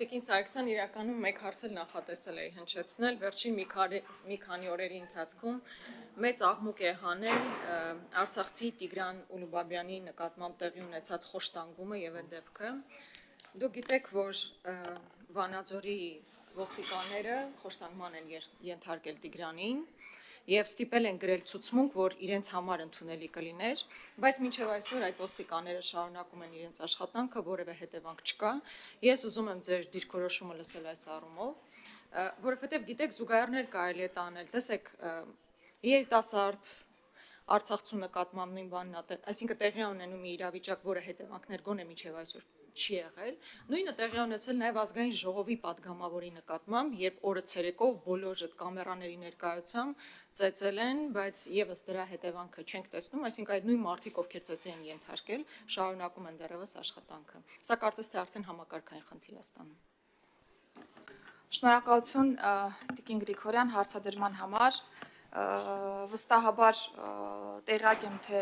Տիկին Սարգսյան իրականում մեկ հարց էլ նախատեսել էի հնչեցնել, վերջին մի քանի օրերի ընթացքում մեծ աղմուկ է հանել Արցախցի Տիգրան Ուլուբաբյանի նկատմամբ տեղի ունեցած խոշտանգումը եւ այդ դեպքը։ Դուք գիտեք, որ Վանաձորի ոստիկանները խոշտանգման են ենթարկել Տիգրանին եւ ստիպել են գրել ցուցմունք, որ իրենց համար ընդունելի կլիներ, բայց մինչեւ այսօր այդ ոստիկանները շարունակում են իրենց աշխատանքը, որևէ հետևանք չկա։ Ես ուզում եմ ձեր դիրքորոշումը լսել այս առումով, որովհետեւ գիտեք, զուգահեռներ կարելի է տանել, տեսեք, երիտասարդ Արցախցու նկատմամբ նույն բանն է, այսինքն տեղի ունենում մի իրավիճակ, որը հետևանքներ գոնե մինչեւ այսօր չի եղել, նույնը տեղի ունեցել նաև ազգային ժողովի падգամավորի նկատմամբ, երբ օրը ցերեկով բոլոր այդ կամերաների ներկայությամբ ծեծել են, բայց եւս դրա հետևանքը չենք տեսնում, այսինքն այդ նույն մարդիկ, ովքեր ծեծի են ենթարկել, շարունակում են դեռևս աշխատանքը։ Սա կարծես թե արդեն համակարգային խնդիր է ստանում։ Շնորհակալություն Տիկին Գրիգորյան հարցադրման համար։ Վստահաբար տեղյակ եմ, թե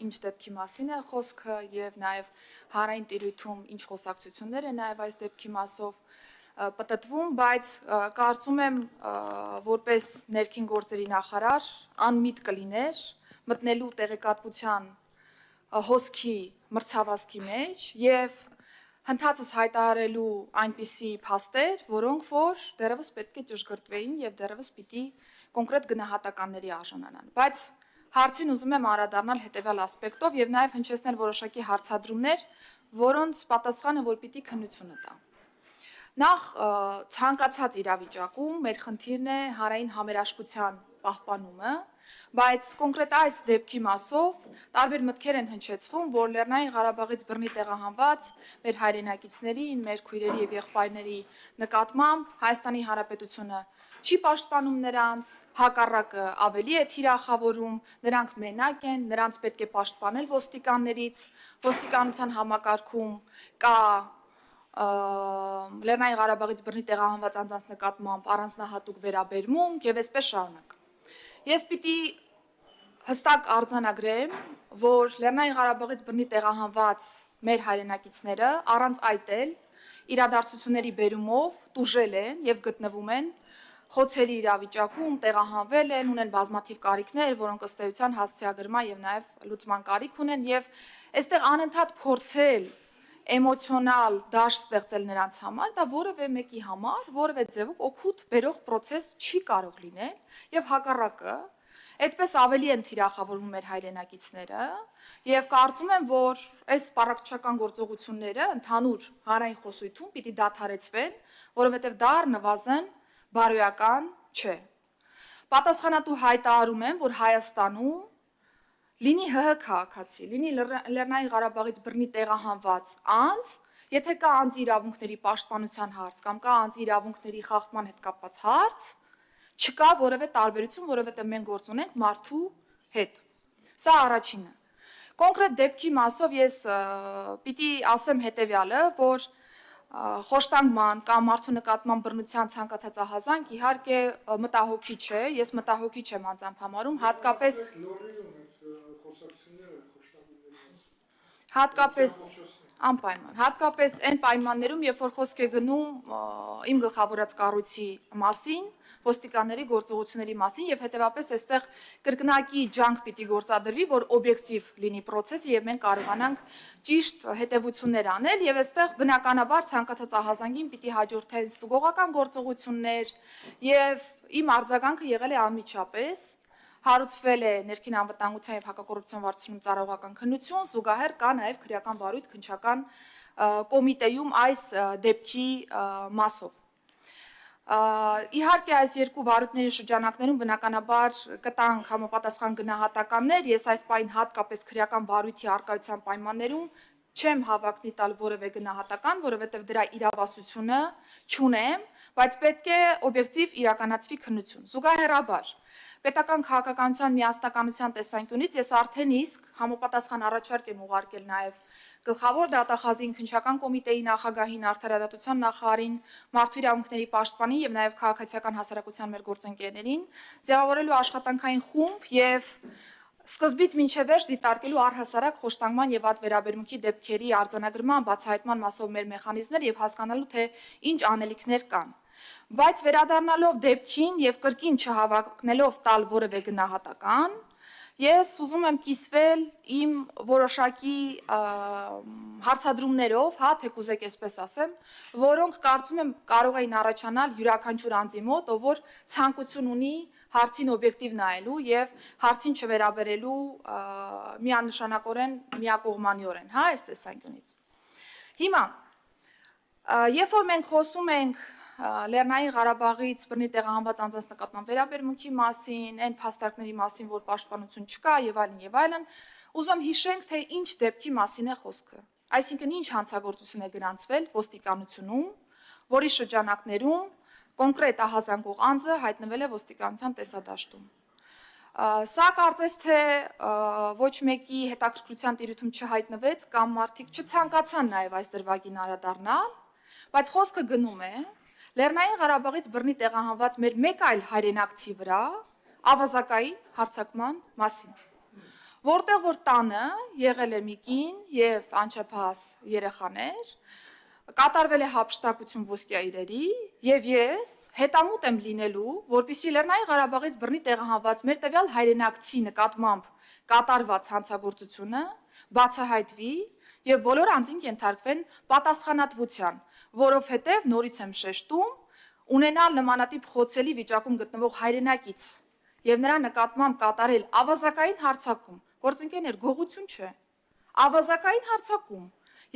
ինչ դեպքի մասին է խոսքը եւ նաեւ հանրային տիրույթում ինչ խոսակցություններ են նաեւ այս դեպքի մասով պտտվում, բայց կարծում եմ, որպես ներքին գործերի նախարար անմիտ կլիներ մտնելու տեղեկատվության հոսքի մրցավազքի մեջ եւ հնդածս հայտարարելու այնպիսի փաստեր, որոնք որ դեռևս պետք է ճշգրտվեին եւ դեռևս պիտի կոնկրետ գնահատականների արժանանան, բայց հարցին ուզում եմ անդրադառնալ հետեւյալ ասպեկտով եւ նաեւ հնչեցնել որոշակի հարցադրումներ, որոնց պատասխանը որ պիտի քննությունը տա։ Նախ ցանկացած իրավիճակում մեր խնդիրն է հանրային համերաշխության պահպանումը, բայց կոնկրետ այս դեպքի մասով տարբեր մտքեր են հնչեցվում, որ Լեռնային Ղարաբաղից բռնի տեղահանված մեր հայրենակիցներին, մեր քույրերի եւ եղբայրների նկատմամբ Հայաստանի Հանրապետությունը չի պաշտպանում նրանց, հակառակը ավելի է թիրախավորում, նրանք մենակ են, նրանց պետք է պաշտպանել ոստիկաններից, ոստիկանության համակարգում կա Լեռնային Ղարաբաղից բռնի տեղահանված անձանց նկատմամբ առանձնահատուկ վերաբերմունք եւ այսպես շարունակ։ Ես պիտի հստակ արձանագրեմ, որ Լեռնային Ղարաբաղից բռնի տեղահանված մեր հայրենակիցները առանց այտել իրադարձությունների բերումով տուժել են եւ գտնվում են խոցելի իրավիճակում, տեղահանվել են, ունեն բազմաթիվ կարիքներ, որոնք ըստ էության հասցեագրման եւ նաեւ լուծման կարիք ունեն եւ այստեղ անընդհատ փորձել էմոցիոնալ դաշտ ստեղծել նրանց համար, դա որևէ մեկի համար, որևէ ձևով օգուտ բերող process չի կարող լինել եւ հակառակը, այդպես ավելի են թիրախավորվում մեր հայրենակիցները եւ կարծում եմ, որ այս պարակչական գործողությունները ընդհանուր հանրային խոսույթում պիտի դադարեցվեն, որովհետեւ դա նվազն բարոյական չէ։ Պատասխանատու հայտարարում եմ, որ Հայաստանում լինի ՀՀ քաղաքացի, լինի Լեռնային Ղարաբաղից բռնի տեղահանված անձ, եթե կա անձի իրավունքների պաշտպանության հարց կամ կա անձի իրավունքների խախտման հետ կապված հարց, չկա որևէ տարբերություն, որովհետև մենք գործ ունենք մարդու հետ։ Սա առաջինը։ Կոնկրետ դեպքի մասով ես պիտի ասեմ հետևյալը, որ խոշտանգման կամ մարդու նկատմամբ բռնության ցանկացած ահազանգ իհարկե մտահոգիչ չէ, ես մտահոգիչ եմ անձամբ համարում, հատկապես այն պայմաններում, երբ որ խոսք է գնում իմ գլխավորած կառույցի մասին, ոստիկանների գործողությունների մասին եւ հետեւաբար այստեղ կրկնակի ջանք պիտի գործադրվի, որ օբյեկտիվ լինի process-ը եւ մենք կարողանանք ճիշտ հետեւություններ անել եւ այստեղ բնականաբար ցանկացած ահազանգին պիտի հաջորդեն ստուգողական գործողություններ եւ իմ արձագանքը եղել է անմիջապես հարուցվել է ներքին անվտանգության եւ հակակոռուպցիոն վարչությունում ծառայողական քննություն, զուգահեռ կա նաեւ քրեական բարույթ քննչական կոմիտեում այս դեպքի մասով։ Իհարկե այս երկու վարույթների շրջանակներում բնականաբար կտանք համապատասխան գնահատականներ, ես այս պահին հատկապես քրեական բարույթի առկայության պայմաններում չեմ հավակնի տալ որևէ գնահատական, որովհետև դրա իրավասությունը չունեմ, բայց պետք է օբյեկտիվ իրականացվի քննություն։ Զուգահեռաբար պետական քաղաքականության միասնականության տեսանկյունից ես արդեն իսկ համապատասխան առաջարկ եմ ուղարկել նաև գլխավոր դատախազին, քննչական կոմիտեի նախագահին, արդարադատության նախարարին, մարդու իրավունքների պաշտպանին եւ նաեւ քաղաքացիական հասարակության մեր գործընկերներին, ձևավորելու աշխատանքային խումբ եւ Սկզբից մինչև վերջ դիտարկելու առհասարակ խոշտանգման եւ վատ վերաբերմունքի դեպքերի արձանագրման, բացահայտման մասով մեր մեխանիզմներ եւ հասկանալու թե ինչ անելիքներ կան։ Բայց վերադառնալով դեպքին եւ կրկին չհավաքնելով տալ որևէ գնահատական, ես ուզում եմ կիսվել իմ որոշակի հարցադրումներով, թե կուզեք այսպես ասեմ, որոնք կարծում եմ կարող էին առաջանալ յուրաքանչյուր անձի մոտ, ով որ ցանկություն ունի հարցին օբյեկտիվ նայելու եւ հարցին չվերաբերելու միանշանակորեն միակողմանիորեն, այս տեսանկյունից։ Հիմա, երբ որ մենք խոսում ենք Լեռնային Ղարաբաղից բռնի տեղահանված անձանց նկատմամբ վերաբերմունքի մասին, այն փաստարկների մասին, որ պաշտպանություն չկա եւ այլն, ուզում եմ հիշենք, թե ինչ դեպքի մասին է խոսքը։ Այսինքն ինչ հանցագործություն է գրանցվել ոստիկանությունում, որի շրջանակներում կոնկրետ ահազանգող անձը հայտնվել է ոստիկանության տեսադաշտում։ Սա կարծես թե ոչ մեկի հետաքրքրության տիրույթում չհայտնվեց կամ մարդիկ չցանկացան նաև այս դրվագին անդրադառնալ, բայց խոսքը գնում է Լեռնային Ղարաբաղից բռնի տեղահանված մեր մեկ այլ հայրենակցի վրա ավազակային հարձակման մասին, որտեղ որ տանը եղել է մի կին եւ անչափահաս երեխաներ, կատարվել է հափշտակություն ոսկյա իրերի եւ ես հետամուտ եմ լինելու, որպեսզի Լեռնային Ղարաբաղից բռնի տեղահանված մեր տվյալ հայրենակցի նկատմամբ կատարված հանցագործությունը բացահայտվի եւ բոլոր անձին կենթարկվեն պատասխանատվության, որովհետեւ նորից եմ շեշտում, ունենալ նմանատիպ խոցելի վիճակում գտնվող հայրենակից եւ նրա նկատմամբ կատարել ավազակային հարձակում, գործընկերներ, գողություն չէ, ավազակային հարձակում,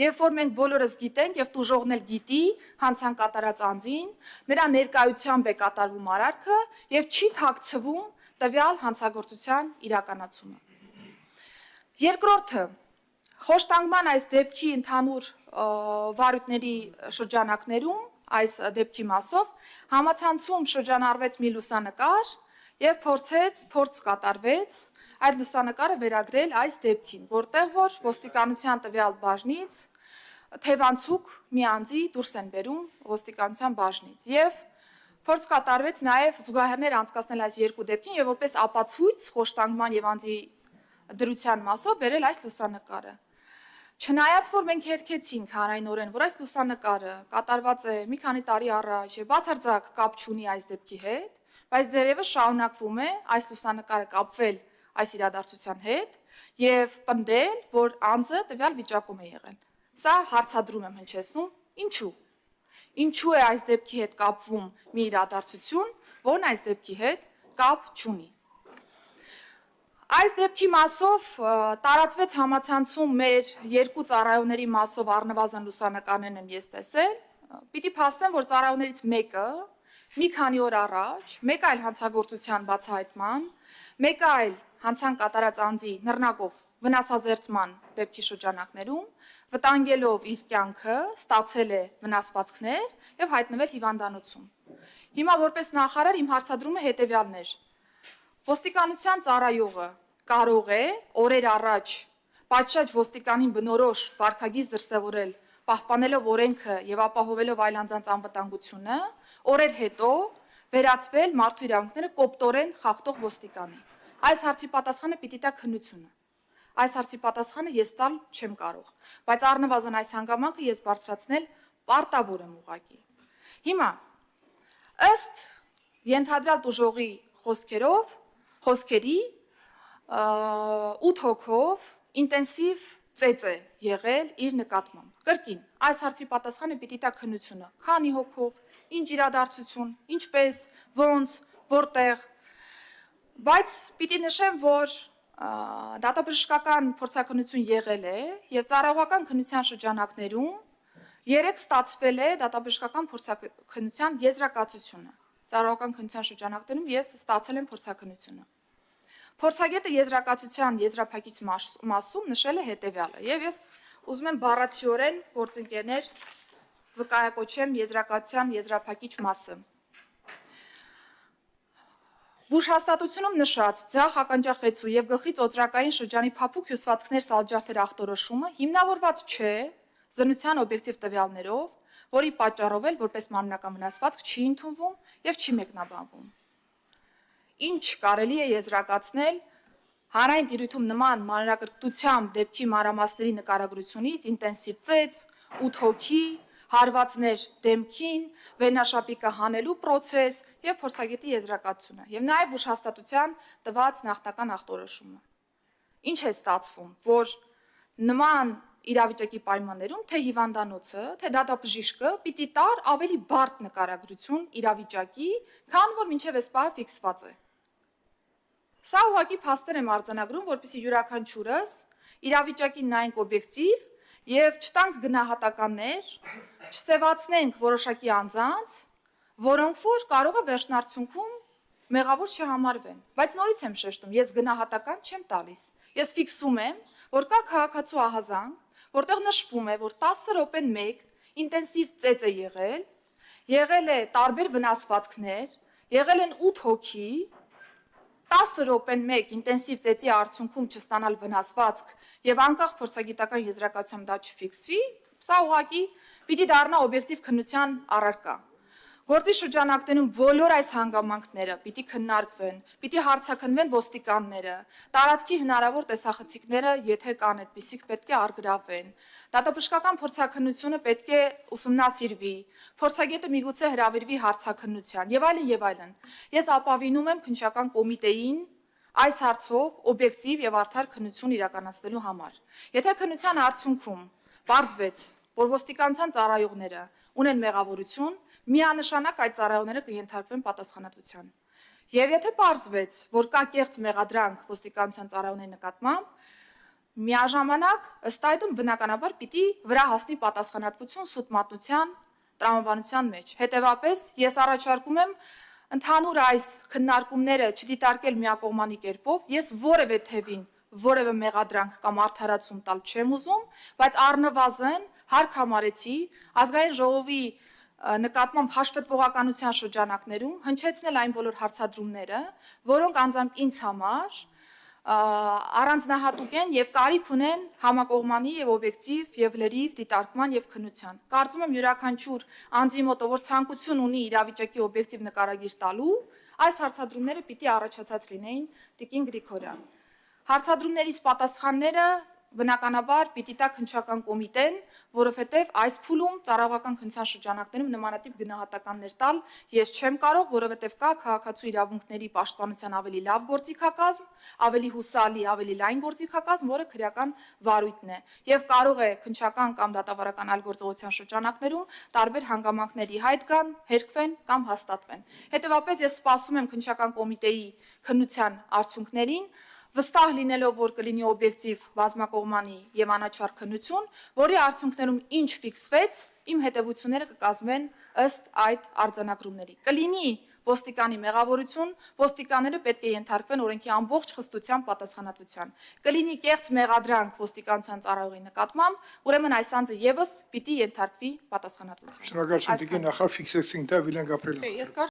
երբ որ մենք բոլորս գիտենք եւ տուժողն էլ գիտի հանցան կատարած անձին, նրա ներկայությամբ է կատարվում արարքը եւ չի թաքցվում տվյալ հանցագործության իրականացումը։ Երկրորդը, խոշտանգման այս դեպքի ընդհանուր վարույթների շրջանակներում, այս դեպքի մասով, համացանցում շրջանառվեց մի լուսանկար եւ փորձ կատարվեց այդ լուսանկարը վերագրել այս դեպքին, որտեղ որ ոստիկանության տվյալ բաժնից թևանցուկ մի անձի դուրս են բերում ոստիկանության բաժնից եւ փորձ կատարվեց նաեւ զուգահեռներ անցկացնել այս երկու դեպքին եւ որպես ապացույց խոշտանգման եւ անձի դրության մասով բերել այս լուսանկարը։ Չնայած որ մենք հերքեցինք հանրայնորեն, որ այս լուսանկարը կատարված է մի քանի տարի առաջ եւ բացարձակ կապ չունի այս դեպքի հետ, բայց դերևս շարունակվում է այս լուսանկարը կապվել այս իրադարձության հետ եւ պնդել, որ անձը տվյալ վիճակում է եղել։ Սա հարցադրում եմ հնչեցնում, ինչու։ Ինչու է այս դեպքի հետ կապվում մի իրադարձություն, որն այս դեպքի հետ կապ չունի։ Այս դեպքի մասով տարածվեց համացանցում մեր երկու ծառայողների մասով առնվազն լուսանկարներն եմ ես տեսել։ Պիտի փաստեմ, որ ծառայողներից մեկը մի քանի օր առաջ մեկ այլ հանցագործության բացահայտման, մեկ այլ հանցան կատարած անձի նռնակով վնասազերծման դեպքի շրջանակներում վտանգելով իր կյանքը ստացել է վնասվածքներ եւ հայտնվել հիվանդանոցում։ Հիմա որպես նախարար իմ հարցադրումը հետեւյալն էր. ոստիկանության ծառայողը կարող է օրեր առաջ պատշաճ ոստիկանին բնորոշ վարքագիծ դրսևորել, պահպանելով օրենքը եւ ապահովելով այլ անձանց անվտանգությունը, օրեր հետո վերածվել մարդու իրավունքները կոպտորեն խախտող ոստիկանի։ Այս հարցի պատասխանը պիտի տա քննությունը։ Այս հարցի պատասխանը ես տալ չեմ կարող, բայց առնվազն այս հանգամանքը ես բարձրացնել պարտավոր եմ ուղղակի։ Հիմա ըստ ենթադրյալ տուժողի խոսքերի 8 հոգով ինտենսիվ ծեծ է եղել իր նկատմամբ։ Կրկին, այս հարցի պատասխանը պիտի տա քննությունը։ Քանի հոգով, ինչ իրադարձություն, ինչպես, ոնց, որտեղ։ Բայց պիտի նշեմ, որ դատաբժշկական փորձաքննություն եղել է եւ ծառայողական քննության շրջանակներում 3 ստացվել է դատաբժշկական փորձաքննության եզրակացությունը։ Ծառայողական քննության շրջանակներում ես ստացել եմ փորձաքննությունը։ Փորձագետը եզրակացության եզրափակիչ մասում նշել է հետեւյալը եւ ես ուզում եմ բառացիորեն գործընկերներ վկայակոչեմ եզրակացության եզրափակիչ մասը։ Բուժհաստատությունում նշած ձախ ականջախեցու եւ գլխի ծոծրակային շրջանի փափուկ հյուսվածքներ սալջարդեր ախտորոշումը հիմնավորված չէ զննության օբյեկտիվ տվյալներով, որի պատճառով էլ որպես մարմնական վնասվածք չի ընդունվում եւ չի մեկնաբանվում։ Ինչ կարելի է եզրակացնել հանրային տիրույթում նման մանրակրկտությամբ դեպքի մանրամասների նկարագրությունից ինտենսիվ ծեծ, 8 հոգի, հարվածներ դեմքին, վենաշապիկը հանելու process եւ փորձագետի եզրակացությունը եւ նաեւ ուժհաստատության տված նախնական ախտորոշումը։ Ինչ է ստացվում, որ նման իրավիճակի պայմաններում թե հիվանդանոցը, թե դատաբժիշկը պիտի տար ավելի բարդ նկարագրություն իրավիճակի, քան որ մինչև այս պահը ֆիքսված է։ Սա ուղղակի փաստեր եմ արձանագրում, որպեսզի յուրաքանչյուրս իրավիճակին նայենք օբյեկտիվ եւ չտանք գնահատականներ, չսեւացնենք որոշակի անձանց, որոնք որ կարող է վերջնարդյունքում մեղավոր չհամարվեն։ Բայց նորից եմ շեշտում, ես գնահատական չեմ տալիս։ Ես ֆիքսում եմ, որ կա քաղաքացու ահազանգ, որտեղ նշվում է, որ 10 րոպեն 1 ինտենսիվ ծեծ է եղել է տարբեր վնասվածքներ, եղել են 8 հոգի, 10 րոպեն 1 ինտենսիվ ծեծի արդյունքում չստանալ վնասվածք եւ անկախ փորձագիտական եզրակացությամբ դա չֆիքսվի, սա ուղղակի պիտի դառնա օբյեկտիվ քննության առարկա։ Գործի շրջանակներում բոլոր այս հանգամանքները պիտի քննարկվեն, պիտի հարցաքննվեն ոստիկանները, տարածքի հնարավոր տեսախցիկները, եթե կան այդպիսիք, պետք է առգրավվեն։ Դատաբժշկական փորձաքննությունը պետք է ուսումնասիրվի, փորձագետը միգուցե հրավիրվի հարցաքննության եւ այլն եւ այլն։ Ես ապավինում եմ քննչական կոմիտեին այս հարցով օբյեկտիվ եւ արդար քննություն իրականացնելու համար։ Եթե քննության արդյունքում պարզվեց, որ ոստիկանության ծառայողները ունեն մեղավորություն, միանշանակ այդ ծառայողները կենթարկվեն պատասխանատվության։ Եվ եթե պարզվեց, որ կա կեղծ մեղադրանք ոստիկանության ծառայողների նկատմամբ, միաժամանակ ըստ այդմ բնականաբար պիտի վրա հասնի պատասխանատվություն սուտ մատնության, տրամաբանության մեջ։ Հետևաբար ես առաջարկում եմ ընդհանուր այս քննարկումները չդիտարկել միակողմանի կերպով, ես որևէ թևին որևէ մեղադրանք կամ արդարացում տալ չեմ ուզում, բայց առնվազն հարկ համարեցի ազգային ժողովի նկատմամբ հաշվետվողականության շրջանակներում հնչեցնել այն բոլոր հարցադրումները, որոնք անձամբ ինձ համար առանձնահատուկ են եւ կարիք ունեն համակողմանի եւ օբյեկտիվ եւ լրիվ դիտարկման եւ քննության։ Կարծում եմ յուրաքանչյուր անձի մոտ, որ ցանկություն ունի իրավիճակի օբյեկտիվ նկարագիր տալու, այս հարցադրումները պիտի առաջացած լինեին Տիկին Գրիգորյան։ Հարցադրումներից պատասխանները բնականաբար պիտի տա քննչական կոմիտեն, որովհետև այս փուլում ծառայողական քննության շրջանակներում նմանատիպ գնահատականներ տալ ես չեմ կարող, որովհետև կա քաղաքացու իրավունքների պաշտպանության ավելի լավ գործիքակազմ, ավելի հուսալի, ավելի լայն գործիքակազմ, որը քրեական վարույթն է, եւ կարող է քննչական կամ դատավարական այլ գործողության շրջանակներում տարբեր հանգամանքների հայտ գան, հերկվեն կամ հաստատվեն։ Հետևաբար ես սպասում եմ քննչական կոմիտեի քննության արդյունքներին, վստահ լինելով, որ կլինի օբյեկտիվ բազմակողմանի եւ անաչառ քննություն, որի արդյունքներում ինչ ֆիքսվեց, իմ հետևությունները կկազմեն ըստ այդ արձանագրումների։ Կլինի ոստիկանի մեղավորություն, ոստիկանները պետք է ենթարկվեն օրենքի ամբողջ խստությամբ պատասխանատվության։ Կլինի կեղծ մեղադրանք ոստիկանության ծառայողի նկատմամբ, ուրեմն այս անձը եւս պիտի ենթարկվի պատասխանատվության։ Շնորհակալություն, Տիկին, նախար ֆիքսեցինք դա Վիլեն Գաբրիելյան։ Ես